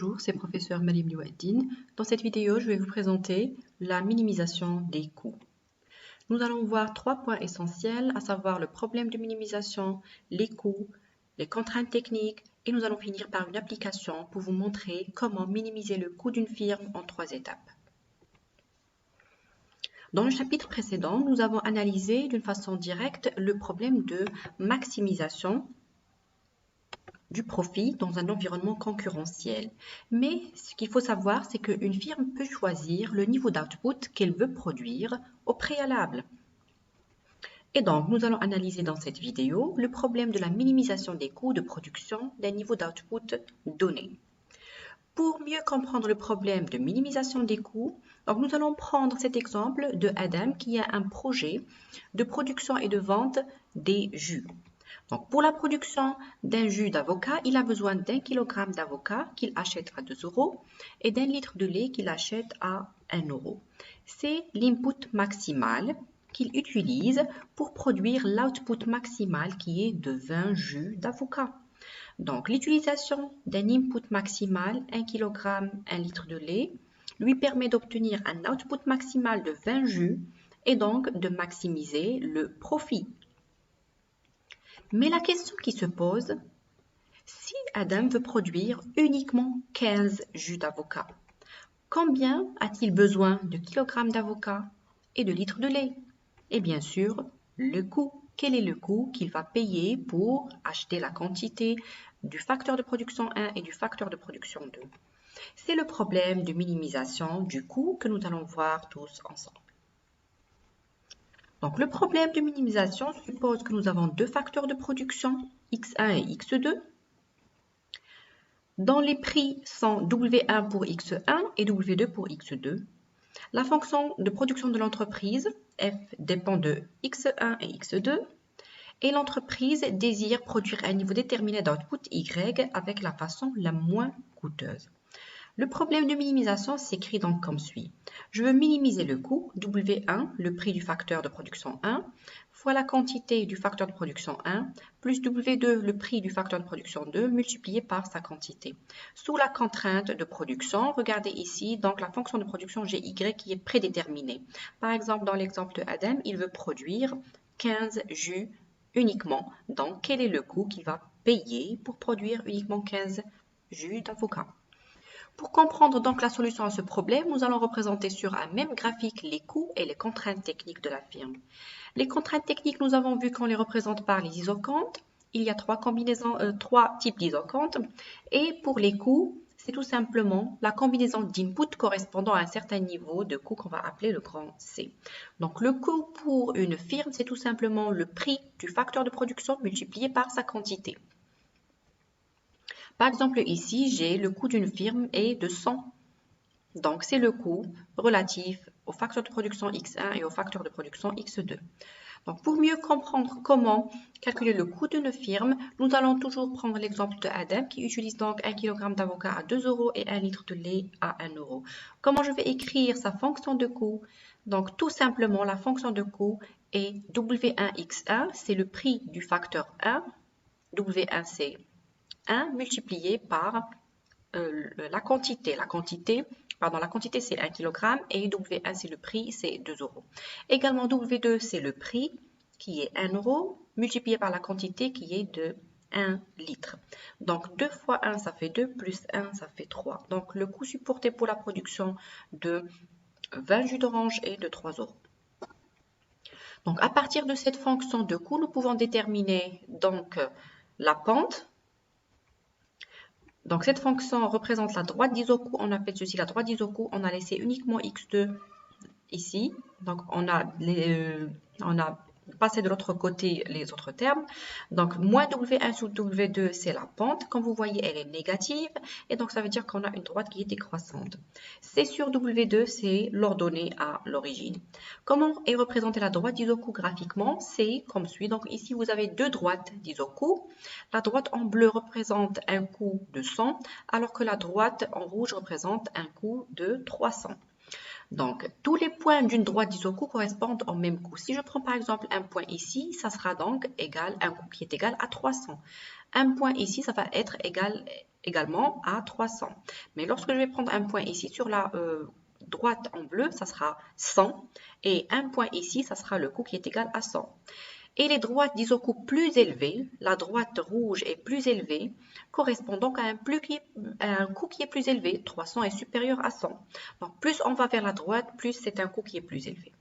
Bonjour, c'est professeur Malim Louaddine. Dans cette vidéo, je vais vous présenter la minimisation des coûts. Nous allons voir trois points essentiels, à savoir le problème de minimisation, les coûts, les contraintes techniques et nous allons finir par une application pour vous montrer comment minimiser le coût d'une firme en 3 étapes. Dans le chapitre précédent, nous avons analysé d'une façon directe le problème de maximisation du profit dans un environnement concurrentiel. Mais ce qu'il faut savoir, c'est qu'une firme peut choisir le niveau d'output qu'elle veut produire au préalable. Et donc, nous allons analyser dans cette vidéo le problème de la minimisation des coûts de production d'un niveau d'output donné. Pour mieux comprendre le problème de minimisation des coûts, donc nous allons prendre cet exemple de Adam qui a un projet de production et de vente des jus. Donc, pour la production d'un jus d'avocat, il a besoin d'1 kg d'avocat qu'il achète à 2 € et d'1 litre de lait qu'il achète à 1 €. C'est l'input maximal qu'il utilise pour produire l'output maximal qui est de 20 jus d'avocat. Donc, l'utilisation d'un input maximal, 1 kg, 1 litre de lait, lui permet d'obtenir un output maximal de 20 jus et donc de maximiser le profit. Mais la question qui se pose, si Adam veut produire uniquement 15 jus d'avocat, combien a-t-il besoin de kilogrammes d'avocat et de litres de lait? Et bien sûr, le coût. Quel est le coût qu'il va payer pour acheter la quantité du facteur de production 1 et du facteur de production 2? C'est le problème de minimisation du coût que nous allons voir tous ensemble. Donc, le problème de minimisation suppose que nous avons deux facteurs de production, X1 et X2, dont les prix sont W1 pour X1 et W2 pour X2. La fonction de production de l'entreprise, F, dépend de X1 et X2, et l'entreprise désire produire un niveau déterminé d'output Y avec la façon la moins coûteuse. Le problème de minimisation s'écrit donc comme suit. Je veux minimiser le coût, W1, le prix du facteur de production 1, fois la quantité du facteur de production 1, plus W2, le prix du facteur de production 2, multiplié par sa quantité. Sous la contrainte de production, regardez ici, donc la fonction de production GY qui est prédéterminée. Par exemple, dans l'exemple de Adam, il veut produire 15 jus uniquement. Donc, quel est le coût qu'il va payer pour produire uniquement 15 jus d'avocat? Pour comprendre donc la solution à ce problème, nous allons représenter sur un même graphique les coûts et les contraintes techniques de la firme. Les contraintes techniques, nous avons vu qu'on les représente par les isocantes. Il y a trois types d'isocantes. Et pour les coûts, c'est tout simplement la combinaison d'input correspondant à un certain niveau de coût qu'on va appeler le grand C. Donc le coût pour une firme, c'est tout simplement le prix du facteur de production multiplié par sa quantité. Par exemple, ici, j'ai le coût d'une firme est de 100. Donc, c'est le coût relatif au facteur de production X1 et au facteur de production X2. Donc, pour mieux comprendre comment calculer le coût d'une firme, nous allons toujours prendre l'exemple de Adam qui utilise donc 1 kg d'avocat à 2 € et 1 litre de lait à 1 €. Comment je vais écrire sa fonction de coût? Donc, tout simplement, la fonction de coût est W1X1, c'est le prix du facteur 1. W1, c'est 1 multiplié par la quantité. La quantité, c'est 1 kg et W1, c'est le prix, c'est 2 €. Également, W2, c'est le prix qui est 1 € multiplié par la quantité qui est de 1 litre. Donc, 2 fois 1, ça fait 2, plus 1, ça fait 3. Donc, le coût supporté pour la production de 20 jus d'orange est de 3 €. Donc, à partir de cette fonction de coût, nous pouvons déterminer donc la pente. Donc, cette fonction représente la droite d'isocoût. On appelle ceci la droite d'isocoût. On a laissé uniquement X2 ici. Donc, on a passé de l'autre côté les autres termes. Donc, moins W1 sur W2, c'est la pente. Comme vous voyez, elle est négative. Et donc, ça veut dire qu'on a une droite qui est décroissante. C sur W2, c'est l'ordonnée à l'origine. Comment est représentée la droite d'isocoût graphiquement? C'est comme suit. Donc, ici, vous avez deux droites d'isocoût. La droite en bleu représente un coût de 100, alors que la droite en rouge représente un coût de 300. Donc, tous les points d'une droite d'isocoût correspondent au même coût. Si je prends par exemple un point ici, ça sera donc un coût qui est égal à 300. un point ici, ça va être également à 300. Mais lorsque je vais prendre un point ici sur la droite en bleu, ça sera 100. Et un point ici, ça sera le coût qui est égal à 100. Et les droites d'isocoup plus élevées, la droite rouge est plus élevée, correspond donc à un coût qui est plus élevé. 300 est supérieur à 100. Donc plus on va vers la droite, plus c'est un coût qui est plus élevé.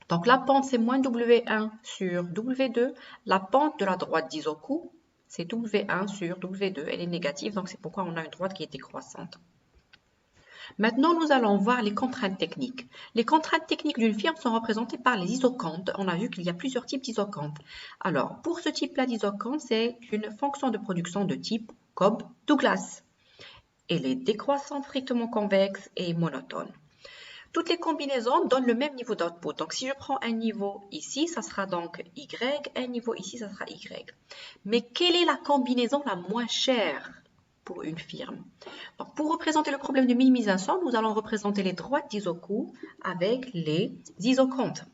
Donc la pente, c'est moins W1 sur W2. La pente de la droite d'isocoup, c'est W1 sur W2. Elle est négative, donc c'est pourquoi on a une droite qui est décroissante. Maintenant, nous allons voir les contraintes techniques. Les contraintes techniques d'une firme sont représentées par les isocantes. On a vu qu'il y a plusieurs types d'isocantes. Alors, pour ce type-là d'isocante, c'est une fonction de production de type Cobb-Douglas. Elle est décroissante, strictement convexe et monotone. Toutes les combinaisons donnent le même niveau d'output. Donc, si je prends un niveau ici, ça sera donc Y, un niveau ici, ça sera Y. Mais quelle est la combinaison la moins chère pour une firme? Donc, pour représenter le problème de minimisation, nous allons représenter les droites d'isocoup avec les isocantes.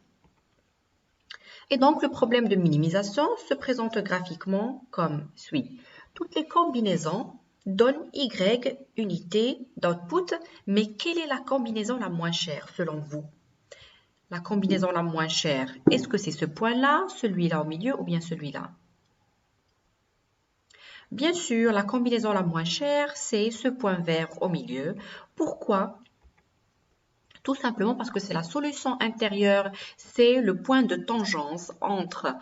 Et donc, le problème de minimisation se présente graphiquement comme suit. Toutes les combinaisons donnent Y unité d'output, mais quelle est la combinaison la moins chère selon vous? La combinaison la moins chère, est-ce que c'est ce point-là, celui-là au milieu ou bien celui-là? Bien sûr, la combinaison la moins chère, c'est ce point vert au milieu. Pourquoi? Tout simplement parce que c'est la solution intérieure, c'est le point de tangence entre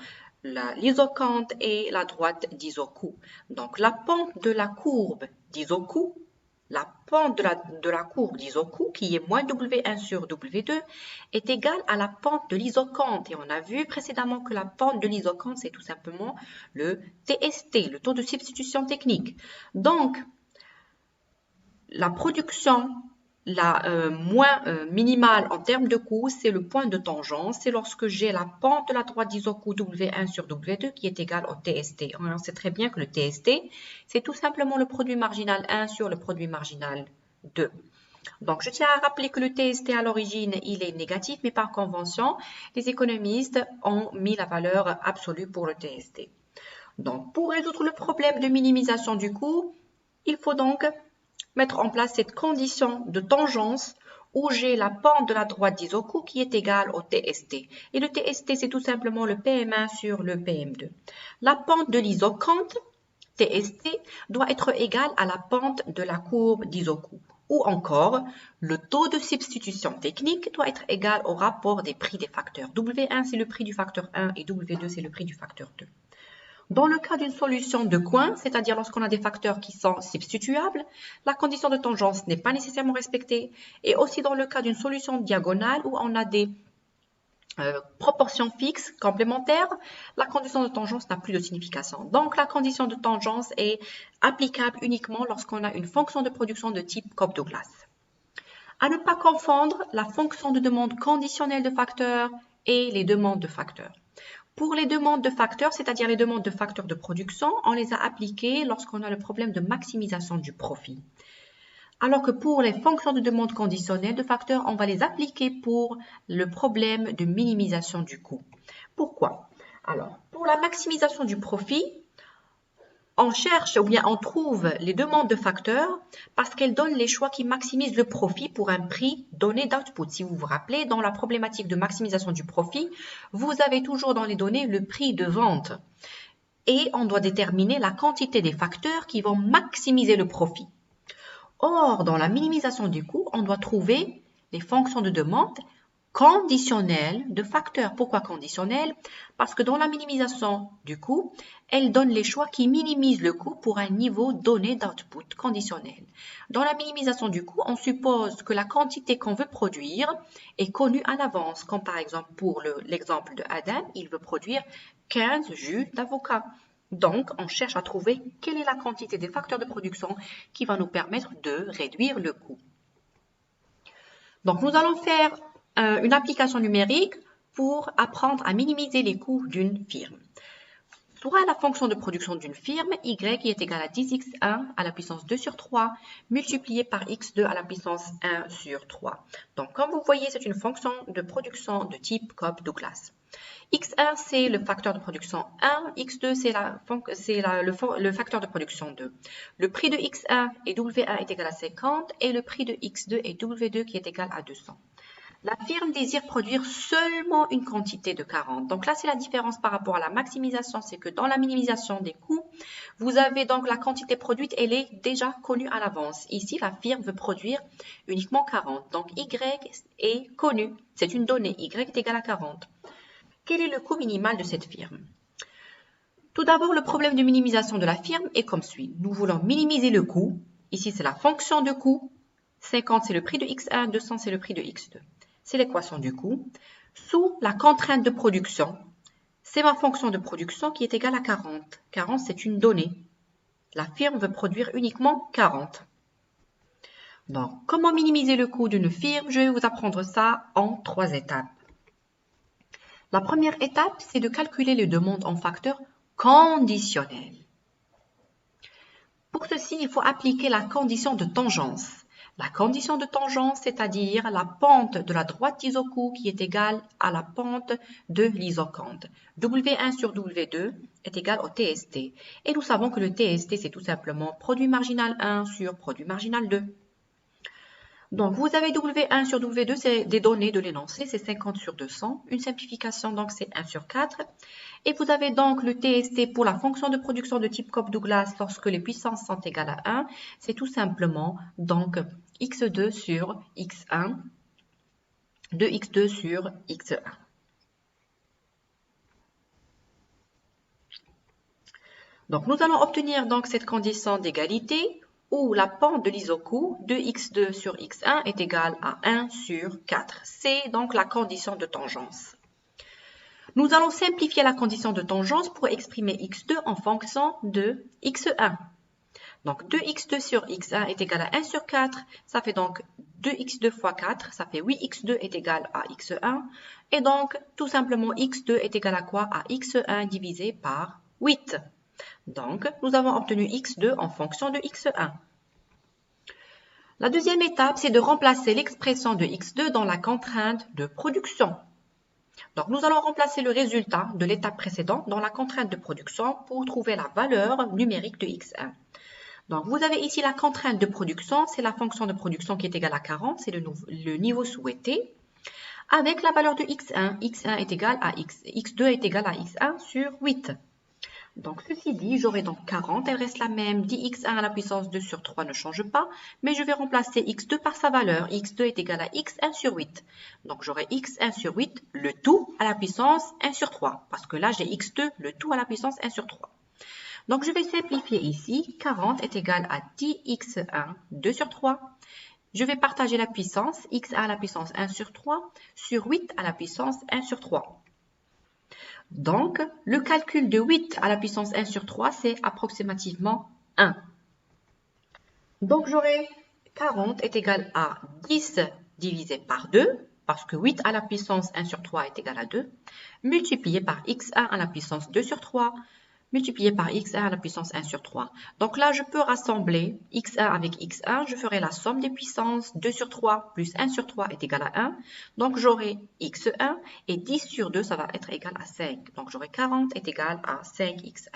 l'isocante et la droite d'isocoup. Donc la pente de la courbe d'isocoup, la pente de la courbe d'isocoup, qui est moins W1 sur W2, est égale à la pente de l'isocante. Et on a vu précédemment que la pente de l'isocante, c'est tout simplement le TST, le taux de substitution technique. Donc, la production la moins minimale en termes de coût, c'est le point de tangence. C'est lorsque j'ai la pente de la droite d'isocoup W1 sur W2 qui est égale au TST. On sait très bien que le TST, c'est tout simplement le produit marginal 1 sur le produit marginal 2. Donc, je tiens à rappeler que le TST à l'origine, il est négatif, mais par convention, les économistes ont mis la valeur absolue pour le TST. Donc, pour résoudre le problème de minimisation du coût, il faut donc mettre en place cette condition de tangence où j'ai la pente de la droite d'isocoup qui est égale au TST. Et le TST, c'est tout simplement le PM1 sur le PM2. La pente de l'isocante, TST, doit être égale à la pente de la courbe d'isocoup. Ou encore, le taux de substitution technique doit être égal au rapport des prix des facteurs. W1, c'est le prix du facteur 1 et W2, c'est le prix du facteur 2. Dans le cas d'une solution de coin, c'est-à-dire lorsqu'on a des facteurs qui sont substituables, la condition de tangence n'est pas nécessairement respectée. Et aussi dans le cas d'une solution diagonale où on a des proportions fixes complémentaires, la condition de tangence n'a plus de signification. Donc la condition de tangence est applicable uniquement lorsqu'on a une fonction de production de type Cobb-Douglas. À ne pas confondre la fonction de demande conditionnelle de facteurs et les demandes de facteurs. Pour les demandes de facteurs, c'est-à-dire les demandes de facteurs de production, on les a appliquées lorsqu'on a le problème de maximisation du profit. Alors que pour les fonctions de demande conditionnelle de facteurs, on va les appliquer pour le problème de minimisation du coût. Pourquoi? Alors, pour la maximisation du profit, on cherche ou bien on trouve les demandes de facteurs parce qu'elles donnent les choix qui maximisent le profit pour un prix donné d'output. Si vous vous rappelez, dans la problématique de maximisation du profit, vous avez toujours dans les données le prix de vente. Et on doit déterminer la quantité des facteurs qui vont maximiser le profit. Or, dans la minimisation du coût, on doit trouver les fonctions de demande conditionnelles de facteurs. Pourquoi conditionnelles? Parce que dans la minimisation du coût, elle donne les choix qui minimisent le coût pour un niveau donné d'output conditionnel. Dans la minimisation du coût, on suppose que la quantité qu'on veut produire est connue à l'avance, comme par exemple pour l'exemple de Adam, il veut produire 15 jus d'avocat. Donc, on cherche à trouver quelle est la quantité des facteurs de production qui va nous permettre de réduire le coût. Donc, nous allons faire une application numérique pour apprendre à minimiser les coûts d'une firme. soit la fonction de production d'une firme, y qui est égale à 10x1 à la puissance 2 sur 3, multiplié par x2 à la puissance 1 sur 3. Donc, comme vous voyez, c'est une fonction de production de type Cobb-Douglas. x1, c'est le facteur de production 1, x2, c'est le facteur de production 2. Le prix de x1 et w1 est égal à 50 et le prix de x2 et w2 qui est égal à 200. La firme désire produire seulement une quantité de 40. Donc là, c'est la différence par rapport à la maximisation, c'est que dans la minimisation des coûts, vous avez donc la quantité produite, elle est déjà connue à l'avance. Ici, la firme veut produire uniquement 40. Donc Y est connu, c'est une donnée, Y est égal à 40. Quel est le coût minimal de cette firme? Tout d'abord, le problème de minimisation de la firme est comme suit. Nous voulons minimiser le coût. Ici, c'est la fonction de coût. 50, c'est le prix de x1, 200, c'est le prix de x2. C'est l'équation du coût. Sous la contrainte de production, c'est ma fonction de production qui est égale à 40. 40, c'est une donnée. La firme veut produire uniquement 40. Donc, comment minimiser le coût d'une firme? Je vais vous apprendre ça en 3 étapes. La première étape, c'est de calculer les demandes en facteurs conditionnels. Pour ceci, il faut appliquer la condition de tangence. La condition de tangence, c'est-à-dire la pente de la droite d'isocoût qui est égale à la pente de l'isocante. W1 sur W2 est égal au TST. Et nous savons que le TST, c'est tout simplement produit marginal 1 sur produit marginal 2. Donc, vous avez W1 sur W2, c'est des données de l'énoncé, c'est 50 sur 200. Une simplification, donc, c'est 1 sur 4. Et vous avez donc le TST pour la fonction de production de type Cobb-Douglas lorsque les puissances sont égales à 1. C'est tout simplement, donc, x2 sur x1, 2x2 sur x1. Donc, nous allons obtenir donc cette condition d'égalité où la pente de l'isocoût de x2 sur x1 est égale à 1 sur 4. C'est donc la condition de tangence. Nous allons simplifier la condition de tangence pour exprimer x2 en fonction de x1. Donc 2x2 sur x1 est égal à 1 sur 4. Ça fait donc 2x2 fois 4. Ça fait 8x2 est égal à x1. Et donc, tout simplement, x2 est égal à quoi? À x1 divisé par 8. Donc, nous avons obtenu x2 en fonction de x1. La deuxième étape, c'est de remplacer l'expression de x2 dans la contrainte de production. Donc, nous allons remplacer le résultat de l'étape précédente dans la contrainte de production pour trouver la valeur numérique de x1. Donc, vous avez ici la contrainte de production, c'est la fonction de production qui est égale à 40, c'est le niveau souhaité, avec la valeur de x1. x1 est égal à x2 est égal à x1 sur 8. Donc, ceci dit, j'aurai donc 40, elle reste la même, 10x1 à la puissance 2 sur 3 ne change pas, mais je vais remplacer x2 par sa valeur, x2 est égal à x1 sur 8. Donc, j'aurai x1 sur 8, le tout à la puissance 1 sur 3, parce que là, j'ai x2, le tout à la puissance 1 sur 3. Donc, je vais simplifier ici, 40 est égal à 10x1, 2 sur 3. Je vais partager la puissance, x1 à la puissance 1 sur 3, sur 8 à la puissance 1 sur 3. Donc, le calcul de 8 à la puissance 1 sur 3, c'est approximativement 1. Donc, j'aurai 40 est égal à 10 divisé par 2, parce que 8 à la puissance 1 sur 3 est égal à 2, multiplié par x1 à la puissance 2 sur 3, multiplié par x1 à la puissance 1 sur 3. Donc là, je peux rassembler x1 avec x1. Je ferai la somme des puissances. 2 sur 3 plus 1 sur 3 est égal à 1. Donc, j'aurai x1 et 10 sur 2, ça va être égal à 5. Donc, j'aurai 40 est égal à 5x1.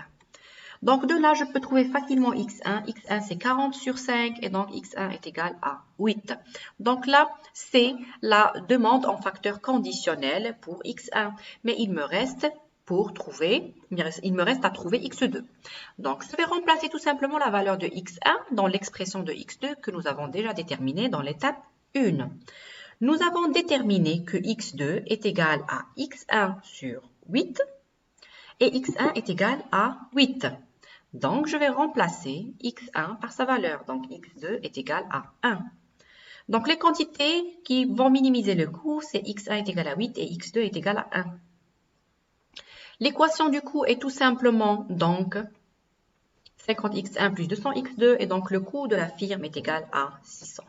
Donc, de là, je peux trouver facilement x1. x1, c'est 40 sur 5 et donc x1 est égal à 8. Donc là, c'est la demande en facteur conditionnel pour x1. Mais il me reste à trouver x2. Donc, je vais remplacer tout simplement la valeur de x1 dans l'expression de x2 que nous avons déjà déterminée dans l'étape 1. Nous avons déterminé que x2 est égal à x1 sur 8 et x1 est égal à 8. Donc, je vais remplacer x1 par sa valeur. Donc, x2 est égal à 1. Donc, les quantités qui vont minimiser le coût, c'est x1 est égal à 8 et x2 est égal à 1. L'équation du coût est tout simplement donc 50x1 plus 200x2 et donc le coût de la firme est égal à 600.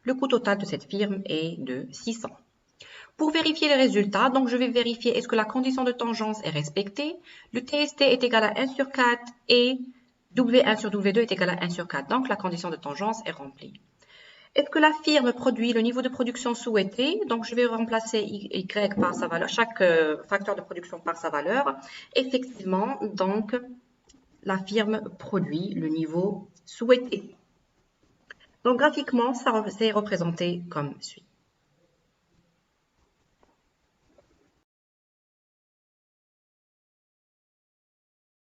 Le coût total de cette firme est de 600. Pour vérifier les résultats, donc je vais vérifier est-ce que la condition de tangence est respectée. Le TST est égal à 1 sur 4 et W1 sur W2 est égal à 1 sur 4. Donc la condition de tangence est remplie. Est-ce que la firme produit le niveau de production souhaité? Donc je vais remplacer Y par sa valeur, chaque facteur de production par sa valeur. Effectivement, donc la firme produit le niveau souhaité. Donc graphiquement, ça c'est représenté comme suit.